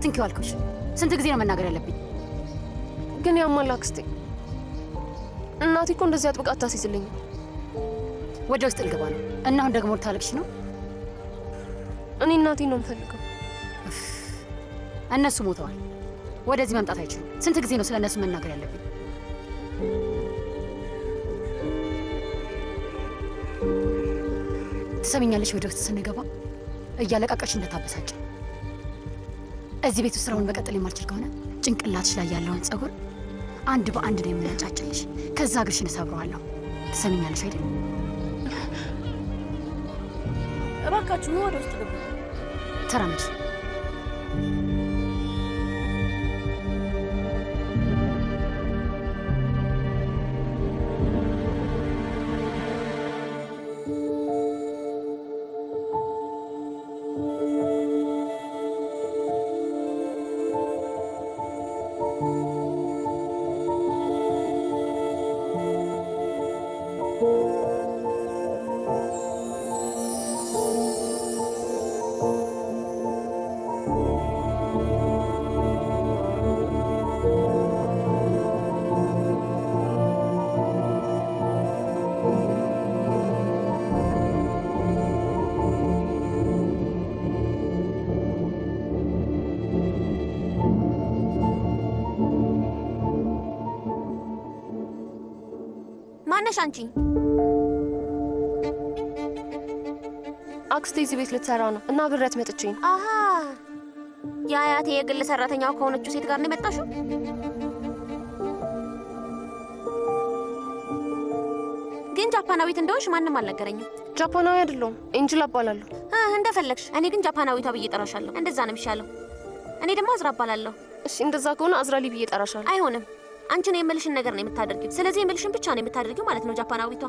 አትንኪው አልኩሽ። ስንት ጊዜ ነው መናገር ያለብኝ? ግን ያማል አክስቴ። እናቴ እኮ እንደዚህ አጥብቃ አታስይዝልኝም። ወደ ውስጥ ልገባ ነው እና አሁን ደግሞ ልታለቅሽ ነው? እኔ እናቴን ነው የምፈልገው። እነሱ ሞተዋል። ወደዚህ መምጣት አይችሉም። ስንት ጊዜ ነው ስለ እነሱ መናገር ያለብኝ? ትሰሚኛለሽ? ወደ ውስጥ ስንገባ እያለቃቀሽ እንደታበሳጭ። እዚህ ቤት ውስጥ ስራውን መቀጠል የማልችል ከሆነ ጭንቅላትሽ ላይ ያለውን ጸጉር አንድ በአንድ ነው የምናጫጭልሽ። ከዛ እግርሽን እሰብረዋለሁ። ትሰሚኛለሽ አይደል? እባካችሁ ነው ወደ ውስጥ ግቡ። ተራመድ። ማነሽ አንቺ? አክስቴ እዚህ ቤት ልትሰራ ነው እና ብረት መጥቼ ነው። አሃ የአያቴ የግል ሰራተኛው ከሆነችው ሴት ጋር ነው የመጣሽው? ግን ጃፓናዊት እንደሆንሽ ማንም አልነገረኝም። ጃፓናዊ አይደለሁም፣ ኤንጅል እባላለሁ። እንደፈለግሽ። እኔ ግን ጃፓናዊቷ ብዬ እጠራሻለሁ። እንደዛ ነው የሚሻለው። እኔ ደግሞ አዝራ እባላለሁ። እሺ እንደዛ ከሆነ አዝራሊ ብዬ እጠራሻለሁ። አይሆንም። አንቺ ነው የምልሽን ነገር ነው የምታደርጊው። ስለዚህ የምልሽን ብቻ ነው የምታደርጊው ማለት ነው ጃፓናዊቷ።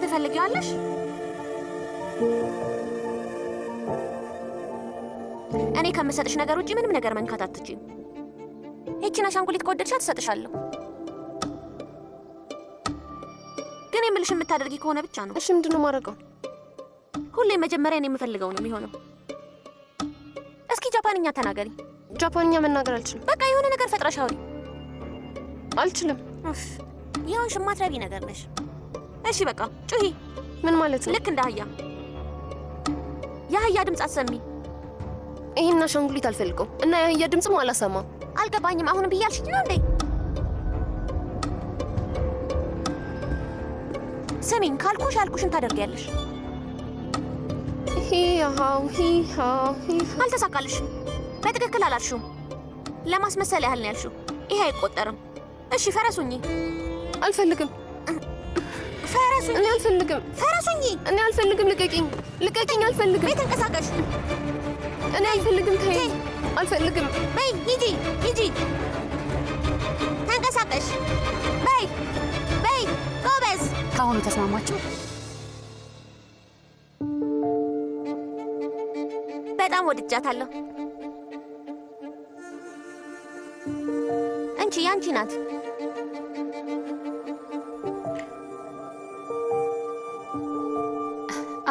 ትፈልጊዋለሽ? እኔ ከምሰጥሽ ነገር ውጪ ምንም ነገር መንካት አትችይም። ይቺን አሻንጉሊት ከወደድሻት ትሰጥሻለሁ። ግን የምልሽን የምታደርጊ ከሆነ ብቻ ነው። እሺ ምንድን ነው የማደርገው? ሁሌ መጀመሪያ እኔ የምፈልገው ነው የሚሆነው። እስኪ ጃፓንኛ ተናገሪ። ጃፓንኛ መናገር አልችልም። በቃ የሆነ ነገር ፈጥረሽ አውሪ። አልችልም። ይሁን፣ ሽማትረቢ ነገር ነሽ። እሺ በቃ ጩሂ። ምን ማለት ነው? ልክ እንደ አህያ። የአህያ ድምፅ አሰሚ። ይሄን አሻንጉሊት አልፈልገውም እና የአህያ ድምፅም አላሰማም። አልገባኝም። አሁንም ብያልሽኝ ነው እንዴ? ስሚኝ፣ ካልኩሽ ያልኩሽን ታደርጊያለሽ። አልተሳካልሽም። በትክክል አላልሽውም። ለማስመሰል ያህል ነው ያልሽው። ይሄ አይቆጠርም። እሺ ፈረሱኝ። አልፈልግም። ፈረሱኝ። እኔ አልፈልግም። ፈረሱኝ። እኔ አልፈልግም። ልቀቂኝ፣ ልቀቂኝ። አልፈልግም። ቤት ተንቀሳቀሽ። እኔ አልፈልግም። ተይ፣ አልፈልግም። በይ ሂጂ፣ ሂጂ፣ ተንቀሳቀሽ። በይ፣ በይ፣ ጎበዝ። ከአሁኑ ተስማማችሁ? በጣም ወድጃታለሁ። እንቺ ያንቺ ናት።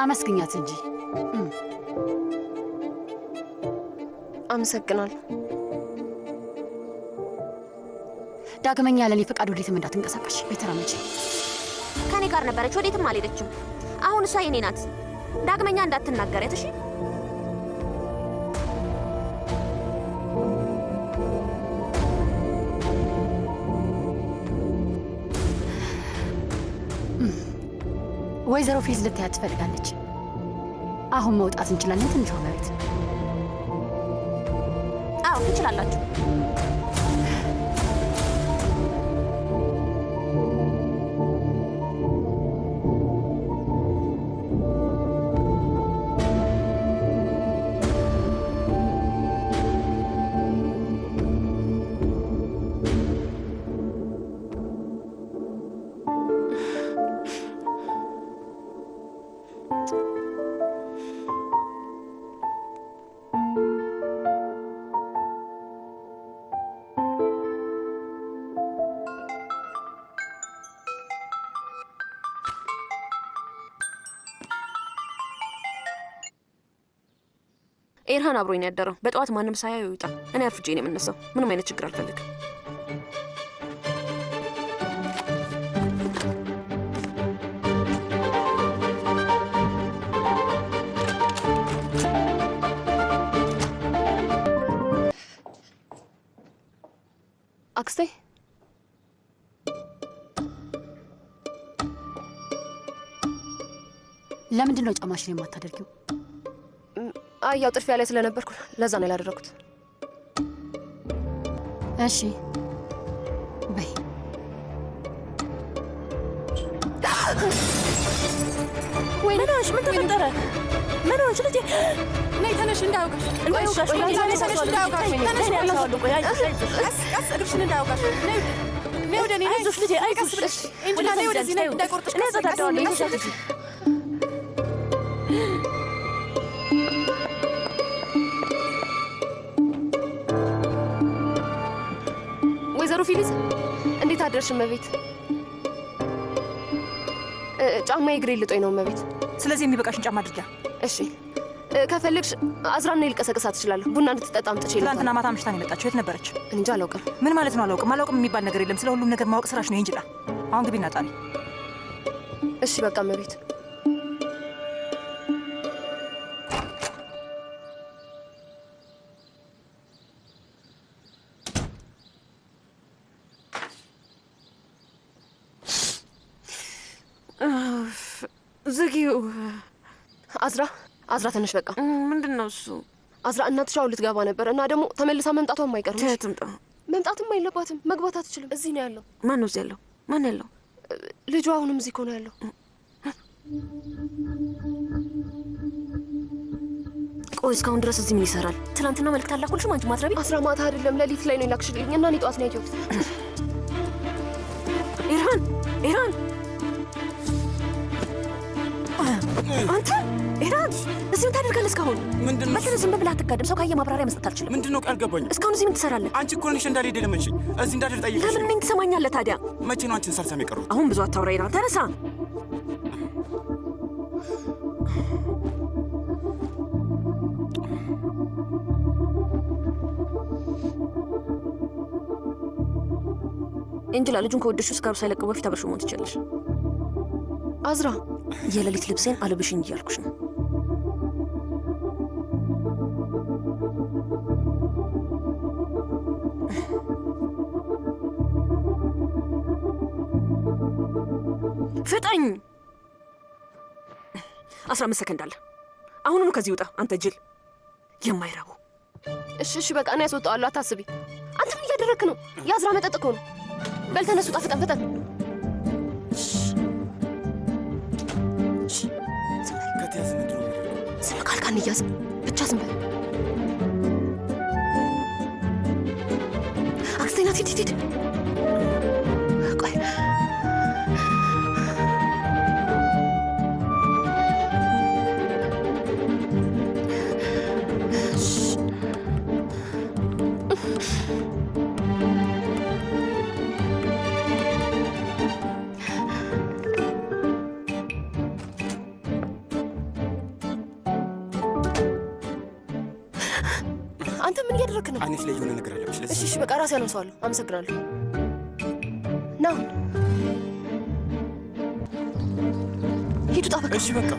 አመስግኛት እንጂ። አመሰግናለሁ። ዳግመኛ ለኔ ፈቃድ ወዴትም እንዳትንቀሳቀሽ። ቤተራመች ከኔ ጋር ነበረች፣ ወዴትም አልሄደችም። አሁን እሷ የኔ ናት። ዳግመኛ እንዳትናገሪያት እሺ? ወይዘሮ ፊዝ ልታያት ትፈልጋለች። አሁን መውጣት እንችላለን? ትንሿ መሬት። አዎ ትችላላችሁ። ኤርሃን አብሮኝ ነው ያደረው። በጠዋት ማንም ሳያየው ይውጣ። እኔ አርፍጄ ነው የምነሳው። ምንም አይነት ችግር አልፈልግም። አክስቴ ለምንድን ነው ጫማሽን የማታደርጊው? አይ ያው ጥርፊያ ላይ ስለነበርኩ ለዛ ነው ያላደረኩት። እሺ በይ። ወይ ነሽ? ምን ተፈጠረ? ምን ሆነሽ ልጄ? ነይ ተነሽ፣ እንዳያውቃሽ። ተነሽ እንዳያውቃሽ። ተነሽ ያለው ቆይ፣ ቀስ እግርሽን እንዳያውቃሽ። ነይ ወደ እኔ። አይዞሽ ልጄ፣ አይዞሽ። እንጂ ነይ ወደዚህ፣ ነይ እንዳይቆርጥሽ። እኔ እጸዳዳዋለሁ። ወይዘሮ ፊሊዝ እንዴት አደርሽ? እመቤት ጫማ እግሬ ልጦኝ ነው እመቤት። ስለዚህ የሚበቃሽን ጫማ አድርጊያ። እሺ ከፈለግሽ አዝራና ልቀሰቅሳት ትችላለሁ። ቡና እንድትጠጣ አምጥቼ ይላል። ትናንትና ማታ አምሽታ ነው የመጣችው። የት ነበረች? እንጃ አላውቅም። ምን ማለት ነው አላውቅም? አላውቅም የሚባል ነገር የለም። ስለ ሁሉም ነገር ማወቅ ስራሽ ነው እንጂ። አሁን ግቢና ጣሪ። እሺ በቃ እመቤት። ዝጊው። አዝራ ተነሽ በቃ። ምንድን ነው እሱ? አዝራ እናትሽ አሁን ልትገባ ነበር እና ደግሞ ተመልሳ መምጣቷም አይቀርም። ትምጣ። መምጣትም አይለባትም። መግባት አትችልም። እዚህ ነው ያለው። ማን ነው እዚህ ያለው? ማን ያለው? ልጁ አሁንም እዚህ እኮ ነው ያለው። ቆይ እስካሁን ድረስ እዚህ ምን ይሰራል? ትናንትና መልዕክት አላኩልሽም አንቺ ማትረቢ። አስራ ማታ አይደለም ሌሊት ላይ ነው የላክሽልኝ እና እኔ ጠዋት ነው ያየሁት። ኢርሃን አንተ ኢርሃን እዚህ ምን ታደርጋለህ? እስካሁን ምንድን ነው? መተህ ዝም ብለህ አትጋደም። ሰው ካየ ማብራሪያ መስጠት አልችልም። ምንድን ነው? ቃል ገባኝ። እስካሁን እዚህ ምን ትሰራለህ? አንቺ እኮ ነሽ እንዳልሄድ ለመንሽኝ። እዚህ እንዳልሄድ ጠይቀሽ። ለምን እኔን ትሰማኛለህ ታዲያ? መቼ ነው አንቺን ሳልሰማ የቀረሁት? አሁን ብዙ አታውራ ኢርሃን፣ ተነሳ። ኤንጅላ ልጁን ከወደድሽው እስካሩ ሳይለቀው በፊት አብረሽው መሆን ትችያለሽ። አዝራ የሌሊት ልብሴን አልብሽኝ እያልኩሽ ነው። ፍጠኝ። 15 ሰከንድ አለ። አሁኑኑ ከዚህ ውጣ አንተ ጅል የማይረቡ። እሺ በቃ እኔ ያስወጣዋለሁ፣ አታስቢ። አንተ ምን እያደረግክ ነው? የአዝራ መጠጥ እኮ ነው። በል ተነስ፣ ውጣ፣ ፍጠን። ከተያዘ ምንድን ነው? ዝም ካልክ አንያዝም። ብቻ ዝም በል። አክስቴ ናት። ሂድ። ቆይ አንተ ምን እያደረግክ ነው? አይነሽ ላይ የሆነ ነገር አለብሽ። እሺ በቃ ራሴ አነሳዋለሁ። አመሰግናለሁ። ና ሂድ፣ ውጣ በቃ። እሺ በቃ